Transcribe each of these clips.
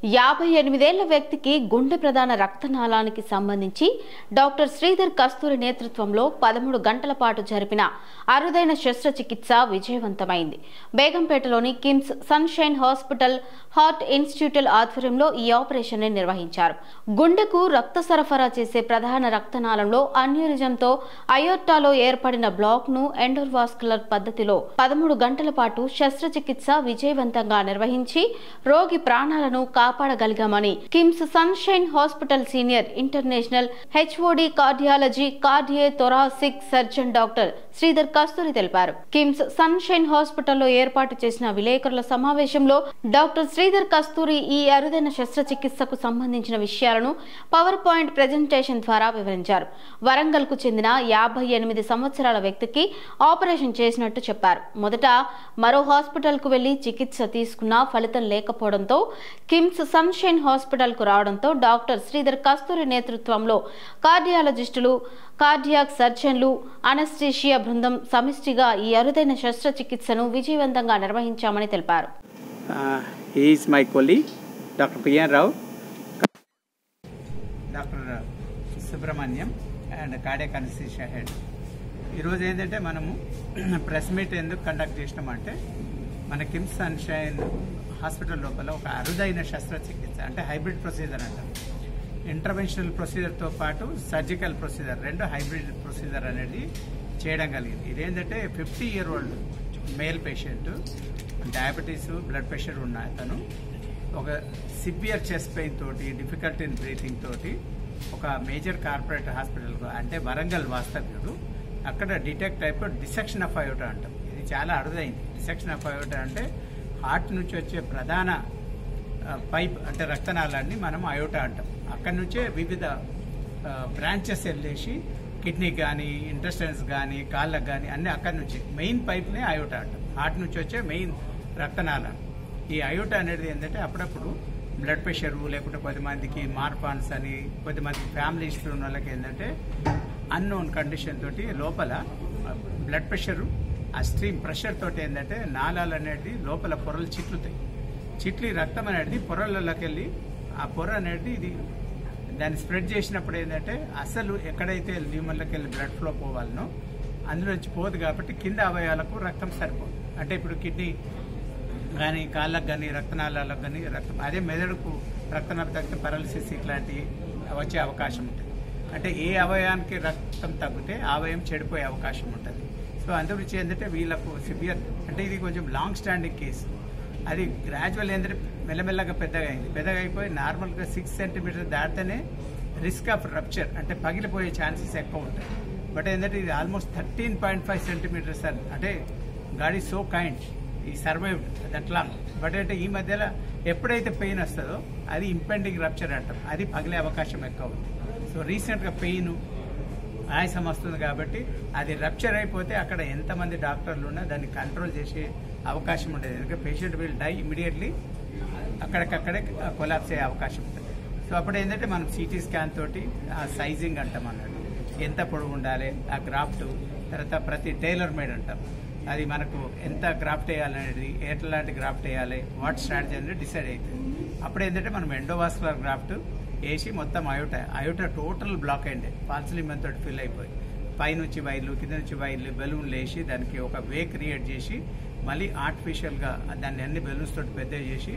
58 ఏళ్ల వ్యక్తికి గుండె ప్రధాన రక్తనాళానికి సంబంధించి డాక్టర్ శ్రీధర్ కస్తూరి నేతృత్వంలో 13 గంటల పాటు జరిపిన అరుదైన శస్త్రచికిత్స విజయవంతమైంది. బేగంపేటలోని KIMS Sunshine Hospital Heart Institute ఆధ్వర్యంలో ఈ ఆపరేషన్ ని నిర్వహించారు. గుండెకు రక్త సరఫరా చేసే ప్రధాన రక్తనాళంలో అన్యూరిజంతో అయోర్టాలో ఏర్పడిన బ్లాక్ ను ఎండోవాస్కులర్ పద్ధతిలో 13 గంటల పాటు శస్త్రచికిత్స విజయవంతంగా నిర్వహించి రోగి ప్రాణాలను కాపాడగలిగామని KIMS Sunshine Hospital senior international HOD cardiology thoracic surgeon doctor Sridhar Kasturi తెలిపారు. కిమ్స్ సన్షైన్ హాస్పిటల్లో ఏర్పాటు చేసిన విలేకరుల సమావేశంలో డాక్టర్ శ్రీధర్ కస్తూరి ఈ అరుదైన శస్త్రచికిత్సకు సంబంధించిన విషయాలను పవర్ పాయింట్ ప్రెజెంటేషన్ ద్వారా వివరించారు. వరంగల్ కు చెందిన 58 సంవత్సరాల వ్యక్తికి ఆపరేషన్ చేసినట్టు చెప్పారు. మొదట మరో హాస్పిటల్ కు వెళ్లి చికిత్స తీసుకున్నా ఫలితం లేకపోవడంతో కిమ్స్ సన్షైన్ హాస్పిటల్ కు రావడంతో డాక్టర్ శ్రీధర్ కస్తూరి నేతృత్వంలో కార్డియాలజిస్టులు, కార్డియాక్ సర్జన్లు, అనస్థీషియా బృందం సమిష్టిగా ఈ అరుదైన శస్త్రచికిత్సను విజయవంతంగా నిర్వహించామని తెలిపారు. He is my colleague, Dr. P.N. Rao, Dr. Subramaniam and cardiac anesthesia head. ఈరోజు ఏంటంటే మనము ప్రెస్ మీట్ ఎందుకు కండక్ట్ చేసినామంటే మన కిమ్స్ సన్షైన్ హాస్పిటల్ లోపల ఒక అరుదైన శస్త్రచికిత్స అంటే హైబ్రిడ్ ప్రొసీజర్ అంటారు. ఇంటర్వెన్షనల్ ప్రొసీజర్తో పాటు సర్జికల్ ప్రొసీజర్ రెండు హైబ్రిడ్ ప్రొసీజర్ అనేది చేయడం కలిగింది. ఇదేంటంటే 50-year-old male patient, diabetes, blood pressure ఉన్న అతను ఒక సివియర్ చెస్ట్ పెయిన్ తోటి, డిఫికల్ట్ ఇన్ బ్రీతింగ్ తోటి ఒక మేజర్ కార్పొరేట్ హాస్పిటల్ అంటే వరంగల్ వాస్తవ్యుడు. అక్కడ డిటెక్ట్ అయిపోయి డిసెక్షన్ ఆఫ్ అయోటా అంటాం. ఇది చాలా అరుదైంది. డిసెక్షన్ ఆఫ్ అయోటా అంటే హార్ట్ నుంచి వచ్చే ప్రధాన పైప్ అంటే రక్తనాళాన్ని మనం అయోటా అంటాం. అక్కడి నుంచే వివిధ బ్రాంచెస్ వెళ్ళేసి కిడ్నీ కానీ, ఇంటెస్టైన్స్ కానీ, కాళ్ళకు కానీ అన్ని అక్కడి నుంచి మెయిన్ పైప్నే అయోటా అంటాం. హార్ట్ నుంచి వచ్చే మెయిన్ రక్తనాళం. ఈ అయోటా అనేది ఏంటంటే అప్పుడప్పుడు బ్లడ్ ప్రెషరు లేకుంటే కొద్దిమందికి మార్పాన్స్ అని, కొద్దిమందికి ఫ్యామిలీ హిస్టరీ ఉన్న వాళ్ళకి ఏంటంటే అన్నోన్ కండిషన్ తోటి లోపల బ్లడ్ ప్రెషరు ఆ స్ట్రీమ్ ప్రెషర్ తోటి ఏంటంటే నాళాలు అనేది లోపల పొరలు చిట్లి రక్తం అనేది పొరలలోకి వెళ్ళి ఆ పొర అనేది ఇది దాన్ని స్ప్రెడ్ చేసినప్పుడు ఏంటంటే అసలు ఎక్కడైతే ల్యూమన్లోకి వెళ్ళి బ్లడ్ ఫ్లో పోవాలనో అందులో నుంచి పోదు కాబట్టి కింద అవయవాలకు రక్తం సరిపోదు. అంటే ఇప్పుడు కిడ్నీ కానీ, కాళ్ళకు కానీ, రక్తనాళాలకు కానీ రక్తం, అదే మెదడుకు రక్తనాళం తగ్గితే పారాలిసిస్ ఇట్లాంటివి వచ్చే అవకాశం ఉంటుంది. అంటే ఏ అవయవానికి రక్తం తగ్గితే ఆ అవయవం చెడిపోయే అవకాశం ఉంటుంది. సో అందుగురించి ఏంటంటే వీళ్ళకు సివియర్ అంటే ఇది కొంచెం లాంగ్ స్టాండింగ్ కేసు. అది గ్రాడ్యువల్ ఏంటంటే మెల్లమెల్లగా పెద్దగా అయింది. పెద్దగా అయిపోయి నార్మల్గా 6 సెంటీమీటర్ దాటితేనే రిస్క్ ఆఫ్ రప్చర్ అంటే పగిలిపోయే ఛాన్సెస్ ఎక్కువ ఉంటాయి. బట్ ఏంటంటే ఇది ఆల్మోస్ట్ 13.5 సెంటీమీటర్స్ అంటే గాడ్ ఈజ్ సో కైండ్, ఈ సర్వైవ్ దట్ లాంగ్. బట్ అంటే ఈ మధ్యలో ఎప్పుడైతే పెయిన్ వస్తుందో అది ఇంపెండింగ్ రప్చర్ అంటాం, అది పగిలే అవకాశం ఎక్కువ ఉంది. సో రీసెంట్గా పెయిన్, ఆయాసం వస్తుంది కాబట్టి అది రప్చర్ అయిపోతే అక్కడ ఎంతమంది డాక్టర్లు ఉన్నా దాన్ని కంట్రోల్ చేసే అవకాశం ఉండేది. ఎందుకంటే పేషెంట్ విల్ డై ఇమీడియట్లీ, అక్కడికక్కడే కొలాప్స్ అయ్యే అవకాశం ఉంటుంది. సో అప్పుడు ఏంటంటే మనం సిటీ స్కాన్ తోటి ఆ సైజింగ్ అంటాం అన్నట్టు, ఎంత పొడవు ఉండాలి ఆ గ్రాఫ్ట్, తర్వాత ప్రతి టైలర్ మేడ్ అంటాం, అది మనకు ఎంత గ్రాఫ్ట్ వేయాలనేది, ఎట్లాంటి గ్రాఫ్ట్ వేయాలి, వాట్ స్ట్రాటజీ అనేది డిసైడ్ అవుతుంది. అప్పుడు ఏంటంటే మనం ఎండోవాస్కులర్ గ్రాఫ్ట్ వేసి మొత్తం అయోటా టోటల్ బ్లాక్ అయింది, పాల్సిలిమన్ తోటి ఫిల్ అయిపోయి పైనుంచి వైర్లు, కింద నుంచి వైర్లు, బెలూన్లు వేసి దానికి ఒక వే క్రియేట్ చేసి మళ్ళీ ఆర్టిఫిషియల్గా దాన్ని అన్ని బెలూన్స్ తోటి పెద్ద చేసి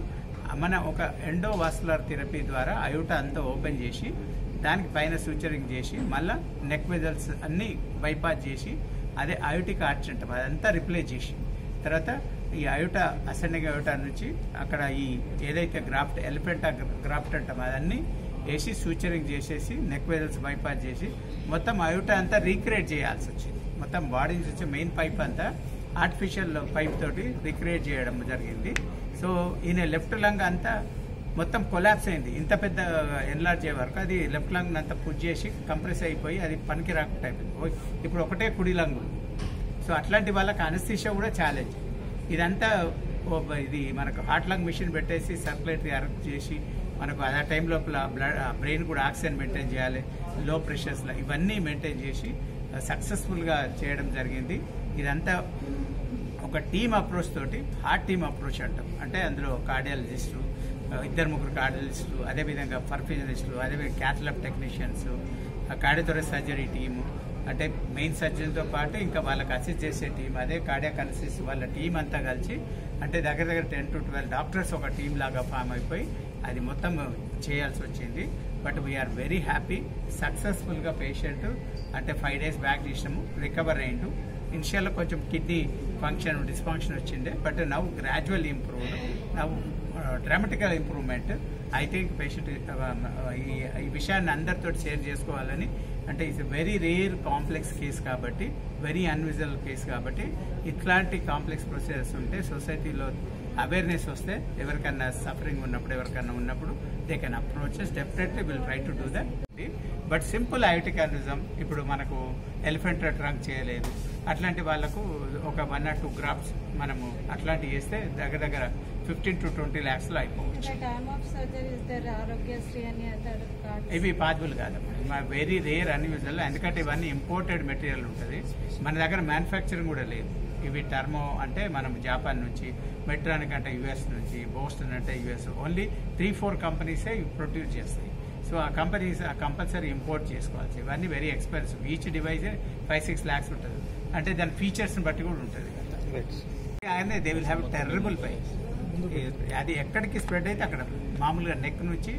మన ఒక ఎండోవాస్కులర్ థెరపీ ద్వారా అయోటా అంతా ఓపెన్ చేసి దానికి పైన సూచరింగ్ చేసి మళ్ళీ నెక్ వెజల్స్ అన్నీ బైపాస్ చేసి అదే అయోటిక్ ఆర్చ్ అంటాం అదంతా రిప్లేస్ చేసి తర్వాత ఈ అయోటా అసెండింగ్ అయోటా నుంచి అక్కడ ఈ ఏదైతే గ్రాఫ్ట్ ఎలిఫెంటా గ్రాఫ్ట్ అంటాం అదన్నీ వేసి సూచరింగ్ చేసేసి నెక్ వెజల్స్ బైపాస్ చేసి మొత్తం అయోటా అంతా రీక్రియేట్ చేయాల్సి వచ్చింది. మొత్తం బాడీ నుంచి వచ్చే మెయిన్ పైప్ అంతా ఆర్టిఫిషియల్ పైప్ తోటి రీక్రియేట్ చేయడం జరిగింది. సో ఈయన లెఫ్ట్ లంగ్ అంతా మొత్తం కొలాప్స్ అయింది. ఇంత పెద్ద ఎన్లార్జ్ అయ్యే వరకు అది లెఫ్ట్ లంగ్ అంతా పుష్ చేసి కంప్రెస్ అయిపోయి అది పనికి రాకుండా అయిపోయింది. ఇప్పుడు ఒకటే కుడి లంగు. సో అట్లాంటి వాళ్ళకి అనస్థీషియా కూడా ఛాలెంజ్. ఇదంతా ఇది మనకు హార్ట్ లంగ్ మిషన్ పెట్టేసి సర్క్యులేటరీ అరెస్ట్ చేసి మనకు ఆ టైం లోపల బ్రెయిన్ కూడా ఆక్సిజన్ మెయింటైన్ చేయాలి, లో ప్రెషర్స్లో ఇవన్నీ మెయింటైన్ చేసి సక్సెస్ఫుల్గా చేయడం జరిగింది. ఇదంతా ఒక టీమ్ అప్రోచ్ తోటి, హార్ట్ టీమ్ అప్రోచ్ అంటాం. అంటే అందులో కార్డియాలజిస్టు, 2-3 కార్డియాలజిస్టులు, అదేవిధంగా పర్ఫ్యూజనిస్టులు, అదేవిధంగా cath lab technicians, cardiothoracic surgery team, అంటే మెయిన్ సర్జన్తో పాటు ఇంకా వాళ్ళకి అసిస్ట్ చేసే టీం, అదే కార్డియాక్ అనస్థిస్ట్ వాళ్ళ టీం అంతా కలిసి అంటే దగ్గర 10 to 12 డాక్టర్స్ ఒక టీం లాగా ఫామ్ అయిపోయి అది మొత్తం చేయాల్సి వచ్చింది. బట్ వీఆర్ వెరీ హ్యాపీ, సక్సెస్ఫుల్గా పేషెంట్ అంటే 5 days బ్యాక్ చేసినాము, రికవర్ అయ్యిండు. ఇనిషియల్గా కొంచెం కిడ్నీ ఫంక్షన్ డిస్ఫంక్షన్ వచ్చిండే, but now gradual improved, now dramatical improvement. I think patient ఈ విషయాన్ని అందరితో షేర్ చేసుకోవాలని, అంటే it's very rare complex case కాబట్టి, వెరీ అన్విజువల్ కేసు కాబట్టి ఇట్లాంటి కాంప్లెక్స్ ప్రొసీజర్స్ ఉంటే సొసైటీలో అవేర్నెస్ వస్తే ఎవరికన్నా సఫరింగ్ ఉన్నప్పుడు ఎవరికన్నా ఉన్నప్పుడు they can approaches, definitely will try to do that. But simple aortic aneurysm ఇప్పుడు మనకు ఎలిఫెంట్ ట్రంక్ చేయలేదు, అట్లాంటి వాళ్ళకు ఒక 1 or 2 grafts మనము అట్లాంటివి చేస్తే దగ్గర 15 to 20 lakhs అయిపోవచ్చు. ఇవి పాసిబుల్ కాదమ్మా, వెరీ రేర్ అన్యూజువల్, ఎందుకంటే ఇవన్నీ ఇంపోర్టెడ్ మెటీరియల్ ఉంటుంది, మన దగ్గర మ్యానుఫ్యాక్చరింగ్ కూడా లేదు. ఇవి టర్మో అంటే మనం జపాన్ నుంచి, మెట్రానిక్ అంటే యుఎస్ నుంచి, బోస్టన్ అంటే యుఎస్, ఓన్లీ 3-4 కంపెనీసే ప్రొడ్యూస్ చేస్తాయి. సో ఆ కంపెనీస్ కంపల్సరీ ఇంపోర్ట్ చేసుకోవాల్సి, ఇవన్నీ very expensive. Each device 5-6 lakhs ఉంటుంది, అంటే దాని ఫీచర్స్ని బట్టి కూడా ఉంటుంది. ఆయన they will have terrible pain, అది ఎక్కడికి స్ప్రెడ్ అయితే అక్కడ, మామూలుగా నెక్ నుంచి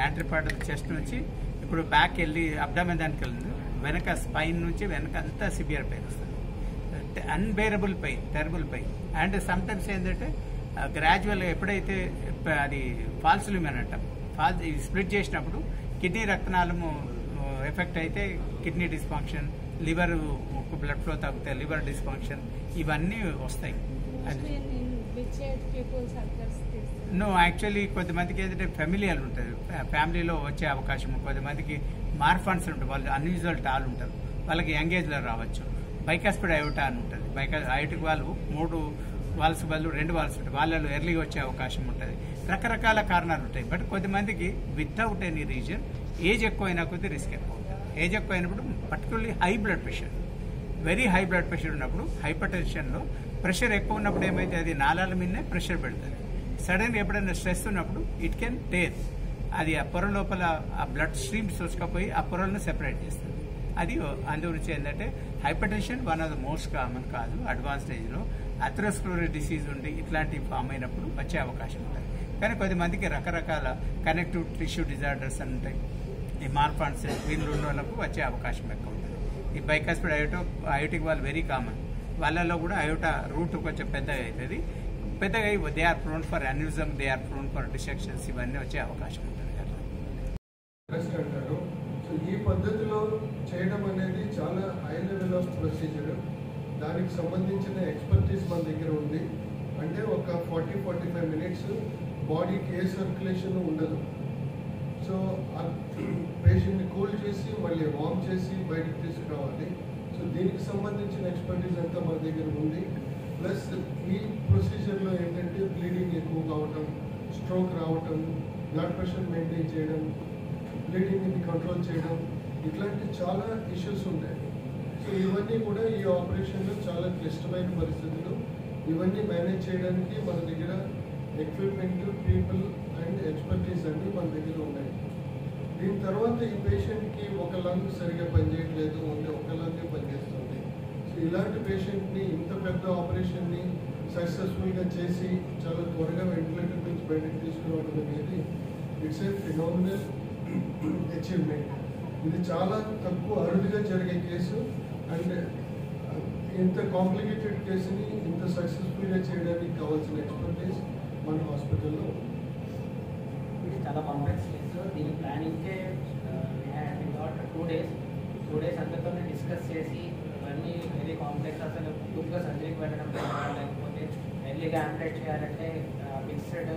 యాంట్రిపాడ్ చెస్ట్ నుంచి ఇప్పుడు బ్యాక్ వెళ్ళి అబ్డామెన్ దానికి వెళ్ళింది, వెనక స్పైన్ నుంచి వెనక అంతా సివియర్ పెయిన్ వస్తుంది, unbearable pain, terrible pain. And sometimes ఏంటంటే గ్రాడ్యువల్గా ఎప్పుడైతే అది ఫాల్స్ ల్యూమెన్ అంటాం, స్ప్లిట్ చేసినప్పుడు కిడ్నీ రక్తనాళము ఎఫెక్ట్ అయితే kidney dysfunction, liver blood flow తగ్గితే లివర్ డిస్ఫంక్షన్, ఇవన్నీ వస్తాయి. నో, యాక్చువల్లీ కొంతమందికి ఏంటంటే ఫెమిలియల్ ఉంటుంది, ఫ్యామిలీలో వచ్చే అవకాశం. కొంతమందికి మార్ఫాన్స్ ఉంటుంది, వాళ్ళు అన్యూజువల్ టాల్ ఉంటారు, వాళ్ళకి యంగ్ ఏజ్లో రావచ్చు. బైకాస్పిడ్ అయోటా అని ఉంటుంది, అయోటిక్ వాళ్ళు 3 వాల్స్ బదులు 2 వాల్స్ ఉంటాయి, వాళ్ళలో ఎర్లీగా వచ్చే అవకాశం ఉంటుంది. రకరకాల కారణాలు ఉంటాయి. బట్ కొంతమందికి వితౌట్ ఎనీ రీజన్ ఏజ్ ఎక్కువైనా కొద్ది రిస్క్ ఎక్కువ ఉంటుంది. ఏజ్ ఎక్కువైనప్పుడు particularly high blood pressure, very high blood pressure ఉన్నప్పుడు, హైపర్ టెన్షన్లో ప్రెషర్ ఎక్కువ ఉన్నప్పుడు ఏమైతే అది నాళాల మీదనే ప్రెషర్ పెడుతుంది. సడన్గా ఎప్పుడైనా స్ట్రెస్ ఉన్నప్పుడు ఇట్ కెన్ టేర్, అది ఆ పొర లోపల ఆ బ్లడ్ స్ట్రీమ్స్ వచ్చకపోయి ఆ పొరలను సెపరేట్ చేస్తుంది. అది అందుగురించి ఏంటంటే hyper tension one of the most common కాదు. అడ్వాన్స్ స్టేజ్లో అథెరోస్క్లెరోసిస్ డిసీజ్ ఉండి ఇట్లాంటివి ఫామ్ అయినప్పుడు వచ్చే అవకాశం ఉంటుంది. కానీ కొద్దిమందికి రకరకాల కనెక్టివ్ టిష్యూ డిజార్డర్స్ అని ఉంటాయి, ఈ మార్ఫాన్స్, వీళ్ళు ఉన్న వాళ్ళకు వచ్చే అవకాశం ఎక్కువ ఉంటుంది. ఈ బైకాస్పిడ్ అయోటిక్ వాళ్ళు వెరీ కామన్, వాళ్ళలో కూడా అయోటా రూట్ కొంచెం పెద్దగా అవుతుంది. పెద్దగా they are prone for aneurysm, they are prone for dissections, ఇవన్నీ వచ్చే అవకాశం ఉంటుంది. సో ఈ పద్ధతిలో చేయడం అనేది చాలా హై లెవెల్ ఆఫ్ ప్రొసీజర్. దానికి సంబంధించిన ఎక్స్పర్టీస్ మన దగ్గర ఉంది. అంటే ఒక 40-45 minutes బాడీకి ఏ సర్క్యులేషన్ ఉండదు. సో ఆ పేషెంట్ని కూల్ చేసి మళ్ళీ వార్మ్ చేసి బయటకు తీసుకురావాలి. సో దీనికి సంబంధించిన ఎక్స్పర్టీస్ అంతా మన దగ్గర ఉంది. ప్లస్ ఈ ప్రొసీజర్లో ఏంటంటే బ్లీడింగ్ ఎక్కువ కావటం, స్ట్రోక్ రావటం, బ్లడ్ ప్రెషర్ మెయింటైన్ చేయడం, బ్లీడింగ్ని కంట్రోల్ చేయడం, ఇట్లాంటి చాలా ఇష్యూస్ ఉంటాయి. సో ఇవన్నీ కూడా ఈ ఆపరేషన్లో చాలా క్లిష్టమైన పరిస్థితులు. ఇవన్నీ మేనేజ్ చేయడానికి మన దగ్గర ఎక్విప్మెంట్, పీపుల్ అండ్ ఎక్స్పర్టీస్ అన్నీ మన దగ్గర ఉన్నాయి. దీని తర్వాత ఈ పేషెంట్కి ఒక లంగ్ సరిగా పనిచేయట్లేదు, ఓన్లీ ఒక లంగే పనిచేస్తుంది. సో ఇలాంటి పేషెంట్ని, ఇంత పెద్ద ఆపరేషన్ని సక్సెస్ఫుల్గా చేసి చాలా త్వరగా వెంటిలేటర్ నుంచి బయటకు తీసుకురావడం అనేది ఇట్స్ ఏ ఫినామినల్ అచీవ్మెంట్. ఇది చాలా తక్కువ అరుదుగా జరిగే కేసు. అండ్ ఇంత కాంప్లికేటెడ్ కేసుని ఇంత సక్సెస్ఫుల్గా చేయడానికి కావాల్సిన ఎక్స్పర్టీస్ మన హాస్పిటల్లో ఉంది. ఇది చాలా కాంప్లెక్స్ కేసు. దీని ప్లానింగ్కే 2 days అందరితోనే డిస్కస్ చేసి ఇవన్నీ వెరీ కాంప్లెక్స్, అసలు పూర్తిగా సర్జరీకి వెళ్ళడం లేకపోతే ఎర్లీగా ఆంప్లేట్ చేయాలంటే mixed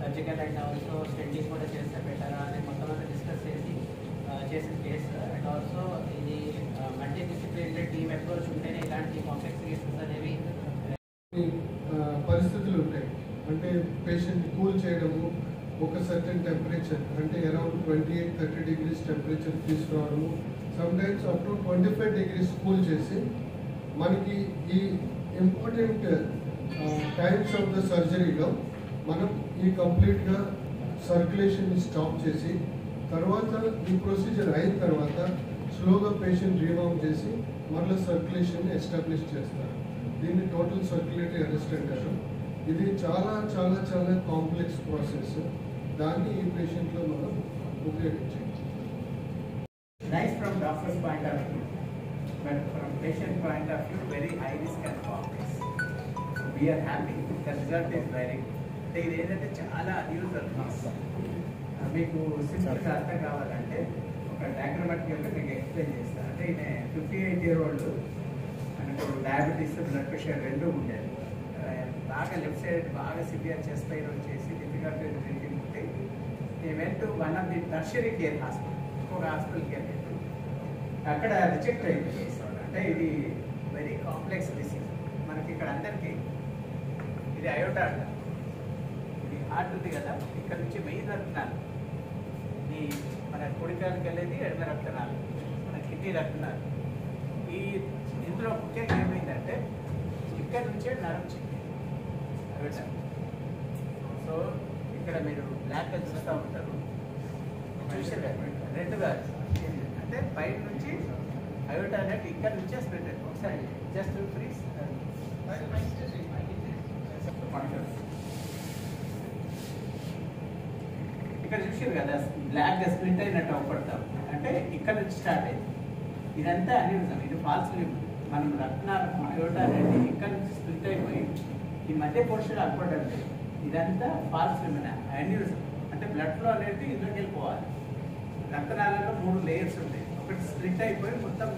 surgical and also stenting కూడా చేస్తే బెటరా అని మొత్తం అంతా డిస్కస్ చేసి చేసిన కేసు. అండ్ ఆల్సో ఇది మల్టీ డిసిప్లినరీ టీమ్ అప్రోచ్ ఉంటేనే ఇలాంటి కాంప్లెక్స్ కేసెస్ అనేవి పరిస్థితులు ఉంటాయి. అంటే పేషెంట్ కూల్ చేయడము, ఒక సర్టెన్ టెంపరేచర్ అంటే అరౌండ్ 28-30 degrees టెంపరేచర్ తీసుకురావడము, sometimes up to 25 degrees cool చేసి మనకి ఈ ఇంపార్టెంట్ టైమ్స్ ఆఫ్ ద సర్జరీలో మనం ఈ కంప్లీట్గా సర్క్యులేషన్ని స్టాప్ చేసి తర్వాత ఈ ప్రొసీజర్ అయిన తర్వాత స్లోగా పేషెంట్ రీమౌంట్ చేసి మళ్ళీ సర్క్యులేషన్ ఎస్టాబ్లిష్ చేస్తారు. దీన్ని టోటల్ సర్క్యులేటరీ అరెస్ట్ అంటారు. ఇది చాలా చాలా చాలా కాంప్లెక్స్ ప్రాసెస్. దాన్ని ఈ పేషెంట్లో మనం ఉపయోగించాలి. Nice from doctor's point of view, but from patient point of view, very high risk and complex. So we are happy. The result is very good. ఇది ఏంటంటే చాలా అన్యూజువల్ కేసు. మీకు సింపుల్గా అర్థం కావాలంటే ఒక డయాగ్రామాటికల్గా మీకు ఎక్స్ప్లెయిన్ చేస్తాను. అంటే ఈయన 58-year-old, మనకు డయాబెటీస్, బ్లడ్ ప్రెషర్ రెండూ ఉండేది. బాగా లెఫ్ట్ సైడ్ బాగా సివియర్ చెస్ట్ పెయిన్ వచ్చేసి డిఫికల్ట్ బ్రీతింగ్ ఉంటే ఈ వెంట one of the tertiary care hospital, ఒక హాస్పిటల్కి వెళ్ళి అక్కడ రిజెక్ట్ అయింది కేసు. అంటే ఇది వెరీ కాంప్లెక్స్ డిసీజ్. మనకి ఇక్కడ అందరికీ ఇది అయోటా అంటారు. ఇది హార్ట్ ఉంది కదా, ఇక్కడ నుంచి మెయిన్ రక్తనాలు, ఈ మన కుడికాలకి వెళ్ళేది ఎడమ రక్తనాలు, మన కిడ్నీ రక్తనాలు. ఈ ఇందులో ముఖ్యంగా ఏమైందంటే ఇక్కడ నుంచే నరం చిక్కి అయోటా. సో ఇక్కడ మీరు బ్లాక్ చూస్తూ ఉంటారు, రెడ్గా అంటే బయట నుంచి అయోటా అనేది ఇక్కడ నుంచే స్ప్రెడ్ అయిపోయింది. ఒకసారి జస్ట్ ఫ్రీజ్ ఇక్కడ చూసారు కదా, బ్లాక్గా స్ప్లిట్ అయినట్టు అవపడతాం. అంటే ఇక్కడ నుంచి స్టార్ట్ అయింది. ఇదంతా అన్యూజం, ఇది ఫాల్స్ లింబ్. మనం రత్నాలు అయోటా అనేది ఇక్కడ నుంచి స్ప్లిట్ అయిపోయి ఈ మధ్య పోర్షన్ అవ్వడం లేదు. ఇదంతా ఫాల్స్ లింబ్, అన్యూజం. అంటే బ్లడ్ ఫ్లో అనేది ఇందులోకి వెళ్ళిపోవాలి. రక్తనాళాల్లో 3 లేయర్స్ ఉంటాయి. ఒకటి స్ప్లిట్ అయిపోయి మొత్తం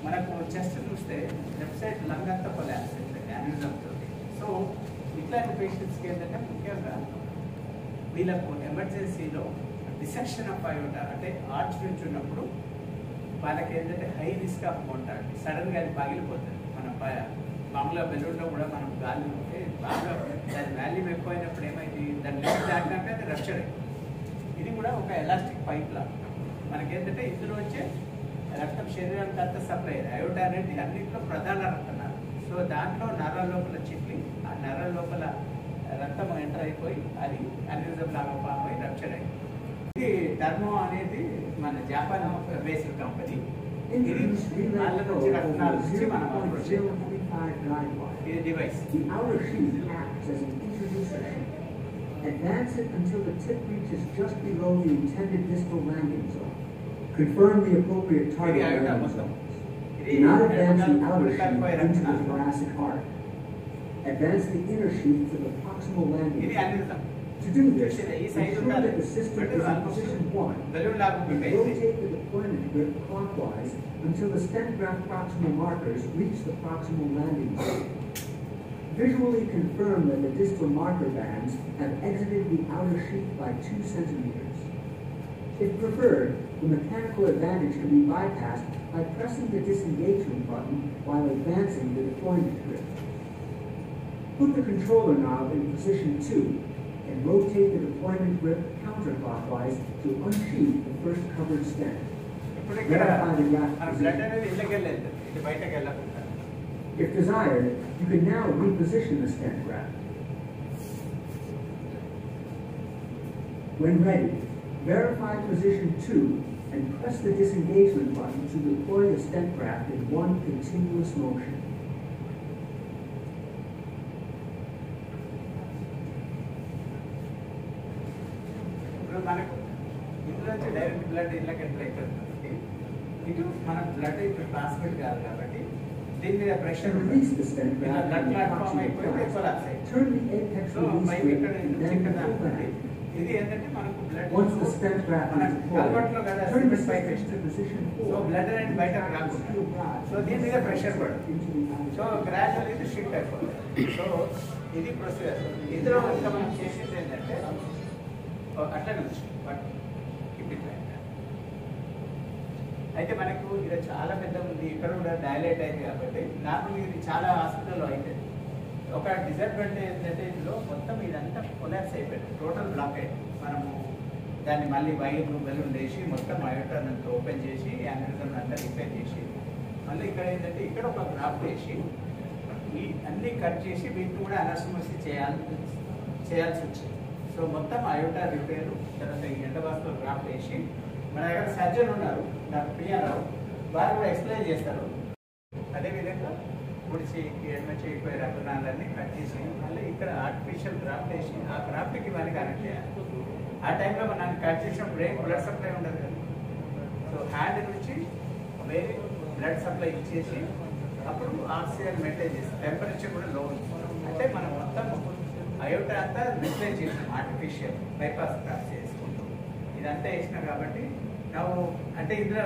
మనకు చెస్ట్ చూస్తే లెఫ్ట్ సైడ్ లంగ్ అంతా కొలాప్స్ అవుతుంది అన్యూజంతో. సో ఇట్లాంటి పేషెంట్స్కి ఏంటంటే ముఖ్యంగా వీళ్ళకు ఎమర్జెన్సీలో డిసెక్షన్ ఆఫ్ అయోటా అంటే ఆర్చ్ నుంచి ఉన్నప్పుడు వాళ్ళకి ఏంటంటే హై రిస్క్ ఆఫ్ మోర్టాలిటీ. సడన్గా అది పగిలిపోతుంది. మన మామూలుగా బెలూన్లో కూడా మనం గాలి ఉంటే బాగా దాని వాల్యూమ్ ఎక్కువైనప్పుడు ఏమైంది, దాని లెఫ్ట్ దాటినాక అది రప్చర్ అయింది. ఇది కూడా ఒక ఎలాస్టిక్ పైప్ లా. మనకేంటంటే ఇందులో వచ్చే రక్తం శరీరానికి అంతా సప్లై అయ్యేది. అయోటా అనేది అన్నింటిలో ప్రధాన రక్తనాళం. సో దాంట్లో నరాల లోపల చిట్లి ఆ నరాల లోపల రక్తం ఎంటర్ అయిపోయి అది అన్యూజం లాగా ఫామ్ అయి రప్చర్ అయింది. ఇది టర్మో అనేది మన జపాన్ బేస్డ్ కంపెనీ. ఇది వాళ్ళ నుంచి రక్తనాలు నుంచి మనం ఇది device. Advance it until the tip reaches just below the intended distal landing zone. Confirm the appropriate target landing zones. Do not advance the outer sheath into the thoracic arc. Advance the inner sheath to the proximal landing zone. To do this, ensure that the system is in position 1 and rotate the deployment grip clockwise until the stent graft proximal markers reach the proximal landing zone. Visually confirm that the distal marker bands have exited the outer sheath by 2 centimeters. If preferred, the mechanical advantage can be bypassed by pressing the disengagement button while advancing the deployment grip. Put the controller knob in position 2 and rotate the deployment grip counterclockwise to unsheath the first covered stent. Verify the gap position. If desired, you can now reposition the stent graft. When ready, verify position 2 and press the disengagement button to deploy the stent graft in one continuous motion. మనకు ఇందులో నుంచి direct blood ఇళ్ళకి enter అవుతుంది. ఇటు మన blood ఇప్పుడు transmit కాదు కాబట్టి దీని మీద pressure Release the stent blood graft in platform approximate అయిపోయి కొలాప్స్ pressure. అయ్యింది. Turn the apex so release పైకి grip ఇక్కడ and then చిన్న pull back. ఇది ఏంటంటే మనకు blood Once the stent graft is కల్వర్ట్లో deployed, కదా turn the cement pipe system to position 4. So blood అనేది బయట రాకుండా సో దీని మీద ప్రెషర్ పడదు. Into the outer so gradual ఇది షిఫ్ట్ అయిపోతుంది. సో ఇది ప్రొసీజర్. ఇందులో ఇంకా మనం చేసేది ఏంటంటే అట్లనే వచ్చి బట్ అయితే మనకు ఇక్కడ చాలా పెద్ద ఉంది, ఇక్కడ కూడా డైలైట్ అయింది కాబట్టి నార్మల్గా ఇది చాలా హాస్పిటల్లో అయిపోయింది. ఒక డిసడ్వాంటేజ్ ఏంటంటే ఇందులో మొత్తం ఇదంతా కొలాప్స్ అయిపోయింది, టోటల్ బ్లాక్ అయింది. మనము దాన్ని మళ్ళీ వైర్లు బెలూన్ వేసి మొత్తం అయోటాన్ అంతా ఓపెన్ చేసి యానిజం అంతా రిపేర్ చేసి మళ్ళీ ఇక్కడ ఏంటంటే ఇక్కడ ఒక గ్రాఫ్ వేసి ఈ అన్నీ కట్ చేసి వీటిని కూడా అనస్మసి చేయాల్సి వచ్చింది. సో మొత్తం అయోటా రిపేరు, తర్వాత ఈ ఎండవాస్తులు గ్రాఫ్ట్ వేసి మన దగ్గర సర్జన్ ఉన్నారు డాక్టర్ పిఆర్ రావు, వారు కూడా ఎక్స్ప్లెయిన్ చేస్తారు. అదేవిధంగా పొడిచి ఎడమ చేయకపోయే రక్తనాళాన్ని కట్ చేసి మళ్ళీ ఇక్కడ ఆర్టిఫిషియల్ గ్రాఫ్ట్ వేసి ఆ గ్రాఫ్ట్కి ఇవన్నీ కనెక్ట్ చేయాలి. ఆ టైంలో మనం కట్ చేసినప్పుడు ఏం బ్లడ్ సప్లై ఉండదు కదా. సో హ్యాండ్ నుంచి వేరే బ్లడ్ సప్లై ఇచ్చేసి అప్పుడు ఆక్సిజన్ మెయింటైన్ చేసి టెంపరేచర్ కూడా లో అంటే మనం మొత్తం అయోటా అంతా రిప్లేస్ చేసాం ఆర్టిఫిషియల్ బైపాస్ క్రాస్ చేసుకుంటాం. ఇదంతా వేసినా కాబట్టి ನಾವು అంటే ఇందులో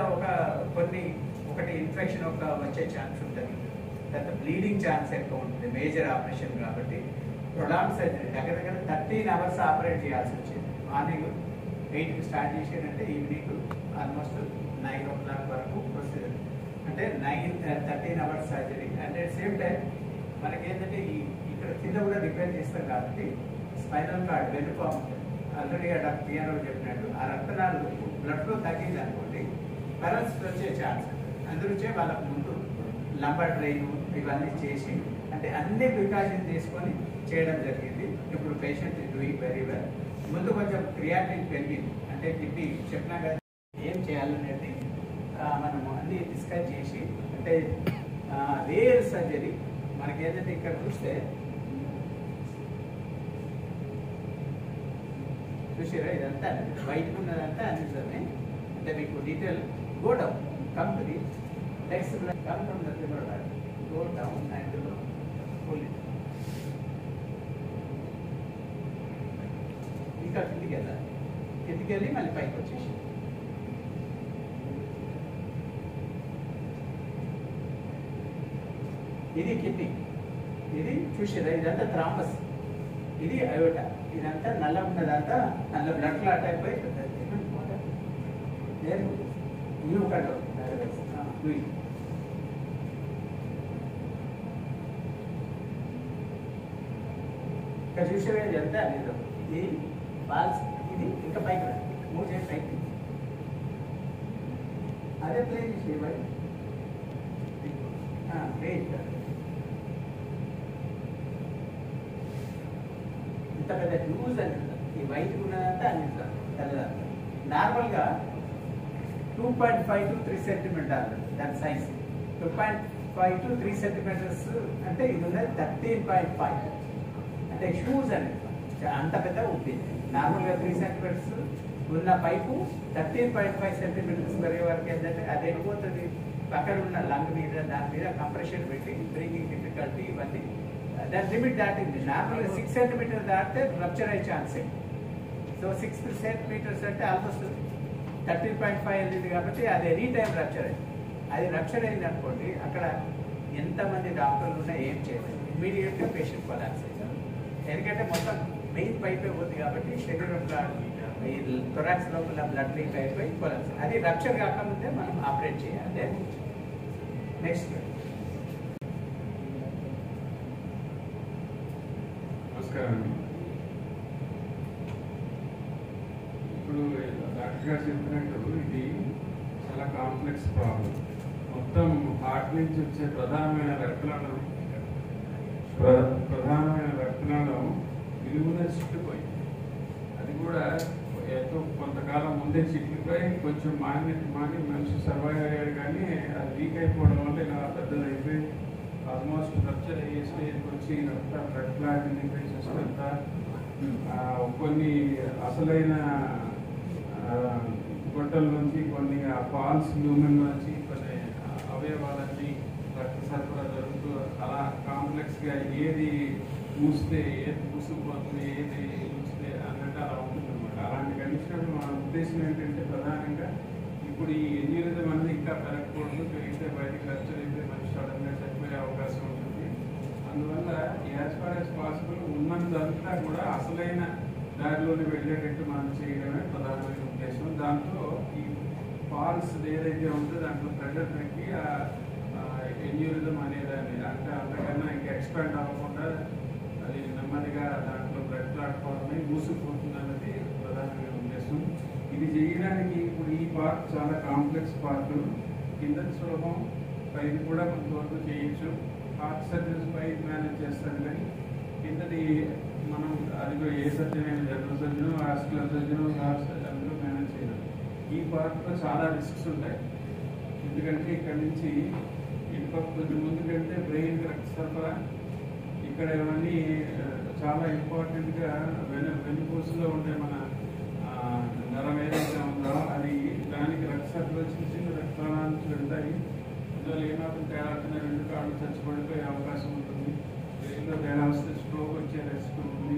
ఒకటి ఇన్ఫెక్షన్ వచ్చే ఛాన్స్ ఉంటుంది, తర్వాత బ్లీడింగ్ ఛాన్స్ ఎక్కువ ఉంటుంది, మేజర్ ఆపరేషన్ కాబట్టి ప్రొలాంగ్ సర్జరీ దగ్గర 13 hours ఆపరేట్ చేయాల్సి వచ్చింది. మార్నింగ్ 8కి స్టార్ట్ చేసేదంటే ఈవినింగ్ ఆల్మోస్ట్ 9 o'clock వరకు ప్రొసీజర్, అంటే 13 hours surgery. And at same time మనకి ఏంటంటే ఇక్కడ కింద కూడా రిపేర్ చేస్తాం కాబట్టి స్పైనల్ కార్డ్ వెనుక ఆల్రెడీ డాక్టర్ పిఆర్ రావు చెప్పినట్టు ఆ రక్తనాళాలు బ్లడ్ ఫ్లో తగ్గింది అనుకోండి పెరాలసిస్ వచ్చే ఛాన్స్. అందుకే వాళ్ళకు ముందు లంబర్ డ్రైన్ ఇవన్నీ చేసి అంటే అన్ని ప్రికాషన్ తీసుకొని చేయడం జరిగింది. ఇప్పుడు పేషెంట్ డూయింగ్ వెరీ వెల్. ముందు కొంచెం క్రియాటిన్ పెరిగింది, అంటే కిడ్నీ చెప్పినా కదా ఏం చేయాలనేది మనము అన్ని డిస్కస్ చేసి అంటే రేర్ సర్జరీ మనకి ఏదైతే ఇక్కడ చూస్తే చూసారా ఇదంతా వైట్ ఉన్నదంతా అనిపిస్తుంది. అంటే మీకు detail go down come to the next come from the river go down and pull it. ఇంకా కిందికి వెళ్ళి మళ్ళీ పైకి వచ్చేసి ఇది కిడ్నీ, ఇది చూసారా ఇదంతా థ్రాంబస్, ఇది అయోటా, ఇదంతా నల్ల ఉన్నదంతా నల్ల బ్లడ్ క్లాట్ అయిపోయి ఇక్కడ చూసారా ఇదంతా ఇది బాల్స్, ఇది ఇంకా పైకి మూవ్ చేసి పైకి అదే ప్లే చేసి ప్లే ఇంత పెద్ద న్యూస్ అంటారు. ఈ వైట్ ఉన్నదంతా అందిస్తారు తెల్లదంతా. నార్మల్గా 2.5 to 3 centimeters దాని సైజ్. 2.5 to 3 centimeters అంటే ఇది ఉన్నది 13.5 అంటే షూస్ అనేది అంత పెద్ద ఉంటుంది. నార్మల్గా 3 centimeters ఉన్న పైపు 13.5 centimeters పెరిగే వరకు ఏంటంటే అది వెళ్ళిపోతుంది పక్కన ఉన్న లంగ్ మీద, దాని మీద కంప్రెషన్ పెట్టి బ్రీతింగ్ డిఫికల్టీ ఇవన్నీ దాని లిమిట్ దాటింది. నార్మల్గా 6 centimeters దాటితే రప్చర్ అయ్యే ఛాన్స్. సో 6 centimeters అంటే ఆల్మోస్ట్ 13.5 వెళ్ళింది కాబట్టి అది ఎనీ టైం రప్చర్ అయింది. అది రప్చర్ అయింది అనుకోండి, అక్కడ ఎంతమంది డాక్టర్లు ఉన్నా ఏం చేయలేదు, ఇమ్మీడియట్గా పేషెంట్ కొలాప్స్ అవుతారు. ఎందుకంటే మొత్తం మెయిన్ పైప్ అయిపోతుంది కాబట్టి శరీరంలో ఈ థొరాక్స్ లోపల బ్లడ్ లీక్ అయిపోయి కొలాప్స్. అది రప్చర్ కాకముందే మనం ఆపరేట్ చేయాలి. నెక్స్ట్ నమస్కారం. ఇప్పుడు డాక్టర్ గారు చెప్పినట్టు ఇది చాలా కాంప్లెక్స్ ప్రాబ్లం. మొత్తం హార్ట్ నుంచి వచ్చే ప్రధానమైన రక్తనాళం విలువన చిట్లిపోయింది. అది కూడా ఎంతో కొంతకాలం ముందే చిట్లిపోయి కొంచెం మాని మనిషి సర్వైవ్ అయ్యాడు, కానీ అది వీక్ అయిపోవడం వల్ల ఇలా పెద్దది అయిపోయి ఆల్మోస్ట్ రప్చర్ అయ్యే స్టేజ్కి వచ్చి బ్లడ్ క్లాట్ ఇన్ఫెక్షన్స్ అంతా కొన్ని అసలైన గొట్టల నుంచి కొన్ని ఫాల్స్ లూమెన్ నుంచి కొన్ని అవయవాలన్నీ రక్త సరఫరా జరుగుతూ అలా కాంప్లెక్స్గా ఏది మూస్తే ఏది మూసుకుపోతుంది, ఏది ఉంచితే అన్నట్టు అలా ఉంటుంది అనమాట. అలాంటి కండిషన్ మన ఉద్దేశం ఏంటంటే ప్రధానంగా ఇప్పుడు ఈ ఎన్యూరిజం అనేది ఇంకా పెరగకూడదు, పెరిగితే బయటకు రప్చర్ అయితే మనిషి సడన్గా చనిపోయే అవకాశం ఉంటుంది. అందువల్ల యాజ్ ఫార్ యాజ్ పాసిబుల్ ఉన్నదంతా కూడా అసలైన దారిలోనే వెళ్ళేటట్టు మనం చేయడమే ప్రధానమైన ఉద్దేశం. దాంతో ఈ ఫాల్స్ ఏదైతే ఉందో దాంట్లో ప్రెషర్ తగ్గి ఎన్యూరిజం అనేదాన్ని అంటే అంతకన్నా ఇంకా ఎక్స్పాండ్ అవ్వకుండా అది నెమ్మదిగా దాంట్లో బ్లడ్ క్లాట్ ఫార్మ్ అయి మూసుకుపోతుంది అన్నది ప్రధానమైన ఉద్దేశం. ఇది చేయడానికి ఇప్పుడు ఈ పార్ట్ చాలా కాంప్లెక్స్ పార్ట్, కింద సులభం, పైకి కూడా కొంతవరకు చేయొచ్చు. హార్ట్ సర్జరీస్ పై మేనేజ్ చేస్తాను, కానీ కిందది మనం అది ఏ సర్జన్ అయినా general surgeon, vascular surgeon, heart surgeon అందరూ మేనేజ్ చేయడం. ఈ పార్ట్లో చాలా రిస్క్స్ ఉంటాయి. ఎందుకంటే ఇక్కడ నుంచి ఇటుపక్క కొంచెం ముందుకెళ్తే బ్రెయిన్ రక్త సరఫరా, ఇక్కడ ఇవన్నీ చాలా ఇంపార్టెంట్గా వెన్నుపూసలో ఉండే మన నరం ఏదైతే ఉందో అది దానికి రక్త సరఫరా చిన్న రక్తనాళాల నుంచి వెళ్తాయి. అందువల్ల ఏమాత్రం తేడా వచ్చినా 2 కాళ్ళు చచ్చిపడిపోయే అవకాశం ఉంటుంది. బ్రెయిన్లో తేడా వస్తే స్ట్రోక్ వచ్చే రిస్క్ ఉంటుంది.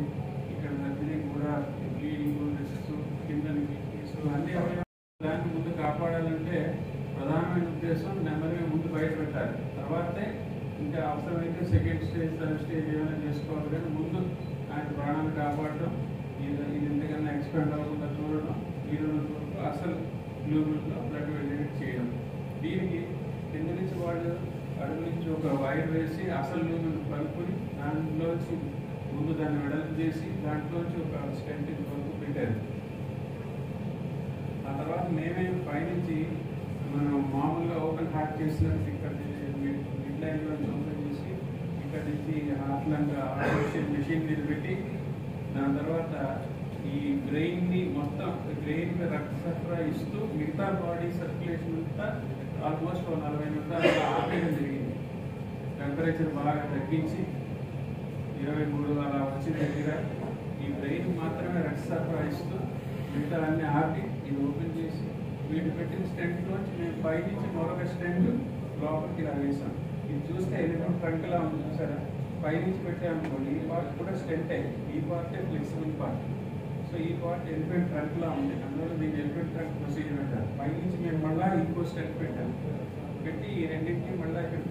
ఇక్కడ సర్జరీ కూడా బ్లీడింగ్ రిస్క్, కిందని అన్ని అవయవాలు దాన్ని ముందు కాపాడాలంటే ప్రధానమైన ఉద్దేశం నెమ్మదిగా ముందు బయట పెట్టాలి. తర్వాతే ఇంకా అవసరమైతే సెకండ్ స్టేజ్, థర్డ్ స్టేజ్ ఏమైనా చేసుకోవాలి. కానీ ముందు ఆయన ప్రాణాన్ని కాపాడటం, ఇది ఎంతకన్నా ఎక్స్పెండ్ అవ్వకుండా చూడడం, వీలున్నంత వరకు అసలు గ్లూబుల్లో బ్లడ్ వెలిగేట్ చేయడం. దీనికి కింద నుంచి వాళ్ళు అడుగు నుంచి ఒక వైర్ వేసి అసలు గ్లూబుల్ కలుపుకొని దాంట్లోంచి ముందు దాన్ని వెడల్పు చేసి దాంట్లోంచి ఒక స్టెంట్ వరకు పెట్టారు. ఆ తర్వాత మేమే పైనుంచి మనం మామూలుగా ఓపెన్ హార్ట్ చేసినట్టు ఇక్కడ మిడ్ లైన్లో ఓపెన్ చేసి ఇక్కడ నుంచి హార్ట్ లంగ్ మెషిన్ మీద పెట్టి దాని తర్వాత ఈ బ్రెయిన్ని మొత్తం బ్రెయిన్ రక్త సరఫరా ఇస్తూ మిగతా బాడీ సర్క్యులేషన్ అంతా ఆల్మోస్ట్ 40 నిమిషాలు ఆపేయడం జరిగింది. టెంపరేచర్ బాగా తగ్గించి 23 అలా వచ్చిన దగ్గర ఈ బ్రెయిన్ మాత్రమే రక్త సరఫరా ఇస్తూ మిగతా అన్ని ఆపి ఇది ఓపెన్ చేసి వీటి పెట్టిన స్టెంట్లోంచి మేము పైనుంచి మరొక స్టెంట్ లోపలికి ఇలా వేసాం. ఇది చూస్తే ఎలిఫెంట్ ట్రంక్లా ఉంది చూసారా, పైనుంచి పెట్టామనుకోండి ఈ పార్ట్ కూడా స్టెంట్ అయ్యింది. ఈ పార్టే ఫ్లెక్సిబుల్ పార్ట్. సో ఈ పార్ట్ ఎలిఫెంట్ ట్రంక్లా ఉంది, అందువల్ల దీన్ని ఎలిఫెంట్ ట్రంక్ ప్రొసీజర్ అంటారు. పైనుంచి మేము మళ్ళీ ఇంకో స్టెంట్ పెట్టాము. పెట్టి ఈ రెండింటిని మళ్ళీ ఇక్కడ